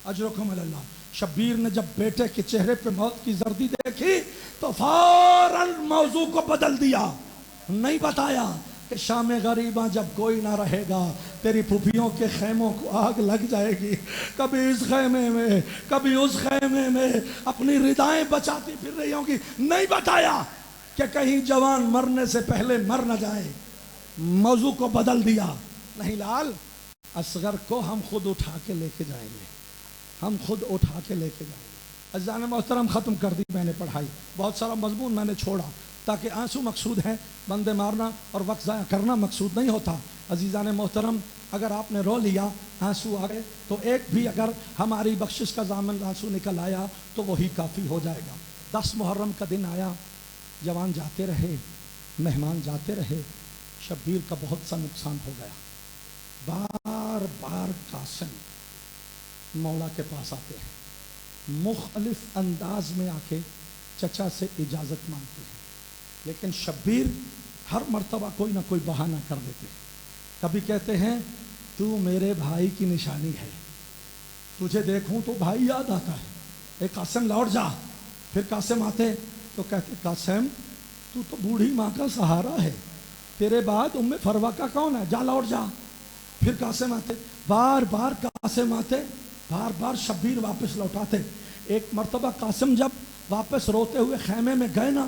اجرکم علی اللہ۔ شبیر نے جب بیٹے کے چہرے پہ موت کی زردی دیکھی تو فوراً موضوع کو بدل دیا، نہیں بتایا کہ شام غریباں جب کوئی نہ رہے گا تیری پھوپھیوں کے خیموں کو آگ لگ جائے گی، کبھی اس خیمے میں کبھی اس خیمے میں اپنی ردائیں بچاتی پھر رہی ہوں گی۔ نہیں بتایا کہ کہیں جوان مرنے سے پہلے مر نہ جائے، موضوع کو بدل دیا۔ نہیں لال، اصغر کو ہم خود اٹھا کے لے کے جائیں گے، ہم خود اٹھا کے لے کے جائیں گے۔ عزیزان محترم، ختم کر دی میں نے پڑھائی، بہت سارا مضمون میں نے چھوڑا تاکہ آنسو مقصود ہیں، بندے مارنا اور وقت ضائع کرنا مقصود نہیں ہوتا۔ عزیزان محترم، اگر آپ نے رو لیا، آنسو آ گئے، تو ایک بھی اگر ہماری بخشش کا ضامن آنسو نکل آیا تو وہی کافی ہو جائے گا۔ 10 محرم کا دن آیا، جوان جاتے رہے، مہمان جاتے رہے، شبیر کا بہت سا نقصان ہو گیا۔ بار بار قاسم مولا کے پاس آتے ہیں، مختلف انداز میں آ کے چچا سے اجازت مانگتے ہیں، لیکن شبیر ہر مرتبہ کوئی نہ کوئی بہانہ کر دیتے ہیں۔ کبھی کہتے ہیں تو میرے بھائی کی نشانی ہے، تجھے دیکھوں تو بھائی یاد آتا ہے، اے قاسم لوٹ جا۔ پھر قاسم آتے تو کہتے قاسم تو بوڑھی ماں کا سہارا ہے، تیرے بعد ام فروہ کا کون ہے، جا لوٹ جا۔ پھر قاسم آتے، بار بار قاسم آتے، بار بار شبیر واپس لوٹاتے۔ ایک مرتبہ قاسم جب واپس روتے ہوئے خیمے میں گئے نا،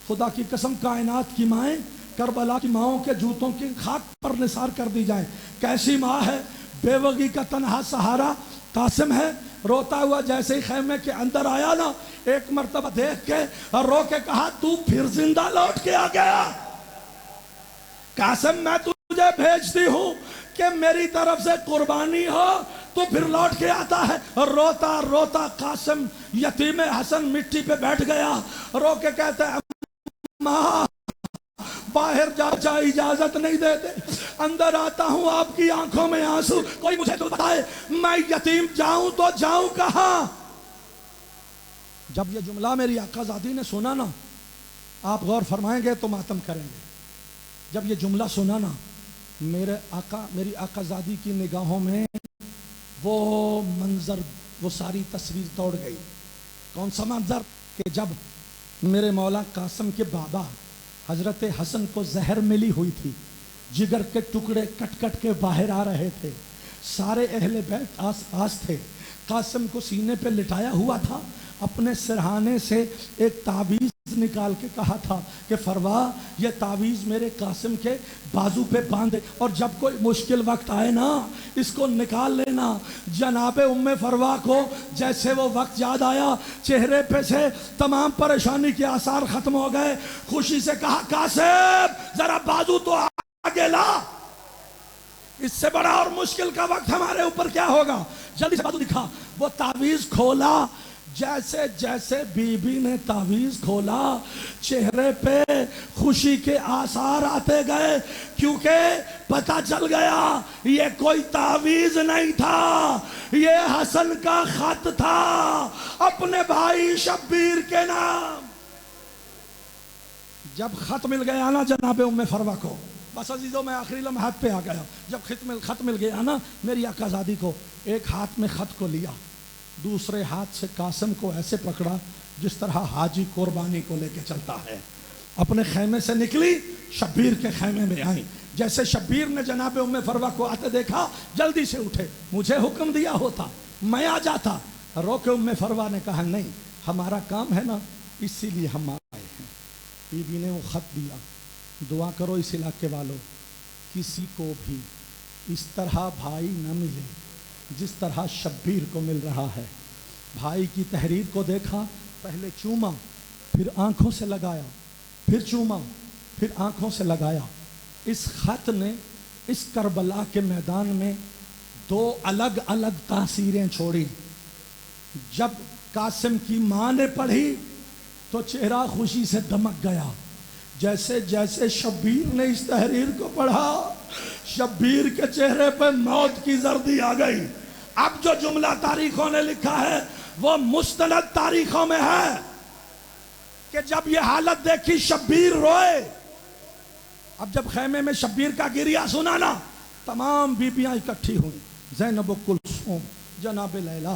خدا کی قسم کائنات کی مائیں کربلا کی ماؤں کے جوتوں کی خاک پر نثار کر دی جائیں۔ کیسی ماں ہے، بیوگی کا تنہا سہارا قاسم ہے، روتا ہوا جیسے ہی خیمے کے اندر آیا نا، ایک مرتبہ دیکھ کے اور رو کے کہا تو پھر زندہ لوٹ کے آ گیا۔ قاسم میں تجھے بھیجتی ہوں کہ میری طرف سے قربانی ہو تو پھر لوٹ کے آتا ہے۔ اور روتا روتا قاسم یتیم حسن مٹی پہ بیٹھ گیا، رو کے کہتا ہے ماں باہر جا اجازت نہیں دیتے، اندر آتا ہوں آپ کی آنکھوں میں آنسو، کوئی مجھے تو بتائے میں یتیم جاؤں تو جاؤں کہاں۔ جب یہ جملہ میری آقا زادی نے سنا نا، آپ غور فرمائیں گے تو ماتم کریں گے۔ جب یہ جملہ سنا نا، میری آقا زادی کی نگاہوں میں وہ منظر، وہ ساری تصویر توڑ گئی۔ کون سا منظر؟ کہ جب میرے مولا قاسم کے بابا حضرت حسن کو زہر ملی ہوئی تھی، جگر کے ٹکڑے کٹ کٹ کے باہر آ رہے تھے، سارے اہل بیت آس پاس تھے، قاسم کو سینے پہ لٹایا ہوا تھا، اپنے سرہانے سے ایک تعویذ نکال کے کہا تھا کہ فروا یہ تعویذ میرے قاسم کے بازو پہ باندھے، اور جب کوئی مشکل وقت آئے نا اس کو نکال لینا۔ جناب ام فروا کو جیسے وہ وقت یاد آیا، چہرے پہ سے تمام پریشانی کے آثار ختم ہو گئے، خوشی سے کہا قاسم ذرا بازو تو آگے لا، اس سے بڑا اور مشکل کا وقت ہمارے اوپر کیا ہوگا، جلدی سے بازو دکھا۔ وہ تعویذ کھولا، جیسے جیسے بی بی نے تعویذ کھولا چہرے پہ خوشی کے آثار آتے گئے، کیونکہ پتہ چل گیا یہ کوئی تعویذ نہیں تھا، یہ حسن کا خط تھا اپنے بھائی شبیر کے نام۔ جب خط مل گیا نا جناب ام فروہ کو، بس عزیزوں میں آخری لمحات پہ آ گیا، جب خط مل گیا نا میری آقا زادی کو، ایک ہاتھ میں خط کو لیا، دوسرے ہاتھ سے قاسم کو ایسے پکڑا جس طرح حاجی قربانی کو لے کے چلتا ہے۔ اپنے خیمے سے نکلی، شبیر کے خیمے میں آئیں، جیسے شبیر نے جناب ام فروہ کو آتے دیکھا جلدی سے اٹھے، مجھے حکم دیا ہوتا میں آ جاتا۔ رو کے ام فروہ نے کہا نہیں، ہمارا کام ہے نا اسی لیے ہم آئے ہیں۔ بی بی نے وہ خط دیا، دعا کرو اس علاقے والوں کسی کو بھی اس طرح بھائی نہ ملے جس طرح شبیر کو مل رہا ہے۔ بھائی کی تحریر کو دیکھا، پہلے چوما، پھر آنکھوں سے لگایا، پھر چوما، پھر آنکھوں سے لگایا۔ اس خط نے اس کربلا کے میدان میں دو الگ الگ تاثیریں چھوڑی۔ جب قاسم کی ماں نے پڑھی تو چہرہ خوشی سے دمک گیا، جیسے جیسے شبیر نے اس تحریر کو پڑھا شبیر کے چہرے پہ موت کی زردی آ گئی۔ اب جو جملہ تاریخوں نے لکھا ہے وہ مستند تاریخوں میں ہے کہ جب یہ حالت دیکھی شبیر روئے۔ اب جب خیمے میں شبیر کا گریہ سنا نا، تمام بیبیاں اکٹھی ہوئیں، زینب و کلثوم، جناب لیلا،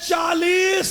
40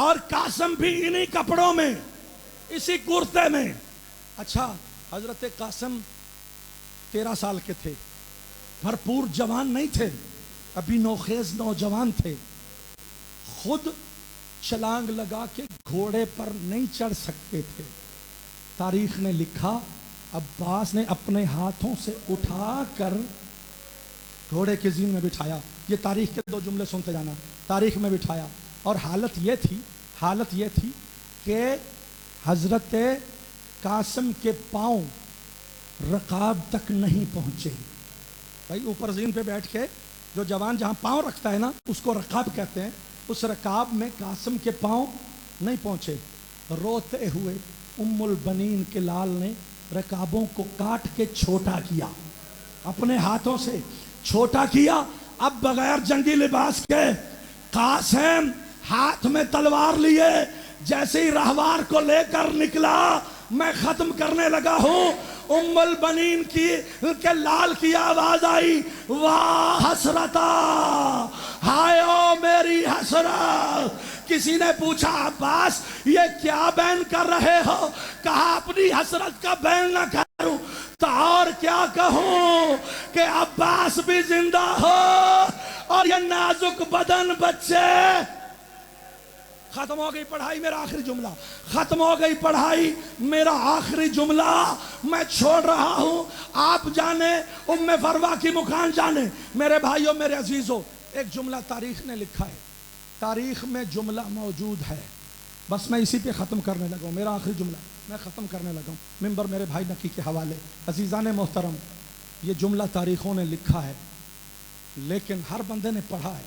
اور قاسم بھی انہی کپڑوں میں، اسی کرتے میں۔ اچھا حضرت قاسم 13 سال کے تھے، بھرپور جوان نہیں تھے، ابھی نوخیز نوجوان تھے، خود چھلانگ لگا کے گھوڑے پر نہیں چڑھ سکتے تھے۔ تاریخ نے لکھا عباس نے اپنے ہاتھوں سے اٹھا کر گھوڑے کے زین میں بٹھایا۔ یہ تاریخ کے 2 جملے سنتے جانا۔ تاریخ میں بٹھایا، اور حالت یہ تھی کہ حضرت قاسم کے پاؤں رقاب تک نہیں پہنچے۔ بھائی اوپر زین پہ بیٹھ کے جو جوان جہاں پاؤں رکھتا ہے نا اس کو رقاب کہتے ہیں، اس رقاب میں قاسم کے پاؤں نہیں پہنچے۔ روتے ہوئے ام البنین کے لال نے رکابوں کو کاٹ کے چھوٹا کیا، اپنے ہاتھوں سے چھوٹا کیا۔ اب بغیر جنگی لباس کے قاسم ہاتھ میں تلوار لیے جیسے ہی راہوار کو لے کر نکلا، میں ختم کرنے لگا ہوں، ام البنین کے لال کی آواز آئی، واہ حسرتا، ہائے او میری حسرت۔ کسی نے پوچھا عباس یہ کیا بیان کر رہے ہو؟ کہا اپنی حسرت کا بیان نہ کروں تو اور کیا کہوں کہ عباس بھی زندہ ہو اور یہ نازک بدن بچے۔ ختم ہو گئی پڑھائی، میرا آخری جملہ، ختم ہو گئی پڑھائی، میرا آخری جملہ میں چھوڑ رہا ہوں۔ آپ جانے، ام فروا کی مکان جانے، میرے بھائیوں میرے عزیزوں، ایک جملہ تاریخ نے لکھا ہے، تاریخ میں جملہ موجود ہے، بس میں اسی پہ ختم کرنے لگا ہوں، میرا آخری جملہ میں ختم کرنے لگا ہوں، ممبر میرے بھائی نکی کے حوالے۔ عزیزان محترم، یہ جملہ تاریخوں نے لکھا ہے، لیکن ہر بندے نے پڑھا ہے،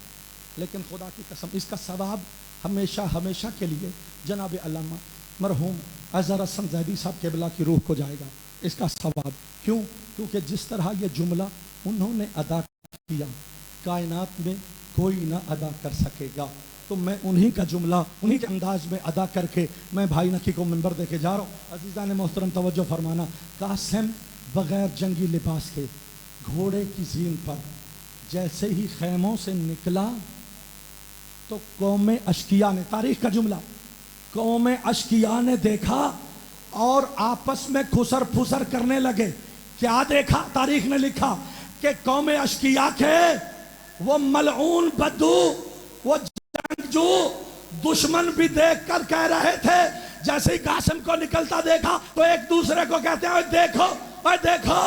لیکن خدا کی قسم اس کا ثواب ہمیشہ کے لیے جناب علامہ مرحوم اظہر حسن زیدی صاحب قبلہ کی روح کو جائے گا، اس کا ثواب۔ کیوں؟ کیونکہ جس طرح یہ جملہ انہوں نے ادا کیا کائنات میں کوئی نہ ادا کر سکے گا، تو میں انہی کا جملہ انہی کے انداز میں ادا کر کے میں بھائی نکی کو منبر دے کے جا رہا ہوں۔ عزیزان محترم توجہ فرمانا، قاسم بغیر جنگی لباس کے گھوڑے کی زین پر جیسے ہی خیموں سے نکلا تو قوم اشکیا نے، تاریخ کا جملہ، قوم اشکیا نے دیکھا اور آپس میں خسر پھسر کرنے لگے۔ کیا دیکھا؟ تاریخ نے لکھا کہ قوم اشکیا کے وہ ملعون بدو، وہ جنگجو دشمن بھی دیکھ کر کہہ رہے تھے، جیسے ہی قاسم کو نکلتا دیکھا تو ایک دوسرے کو کہتے ہیں دیکھو دیکھو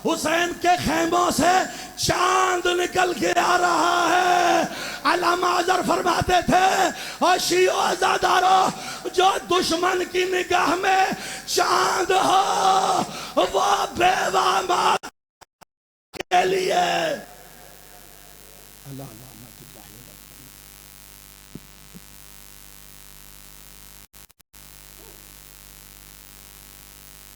حسین کے خیموں سے چاند نکل کے آ رہا ہے۔ علامہ اظہر فرماتے تھے اور شیعہ عزادارو، جو دشمن کی نگاہ میں چاند ہو وہ بیوہ ماں کے لیے اللہ اللہ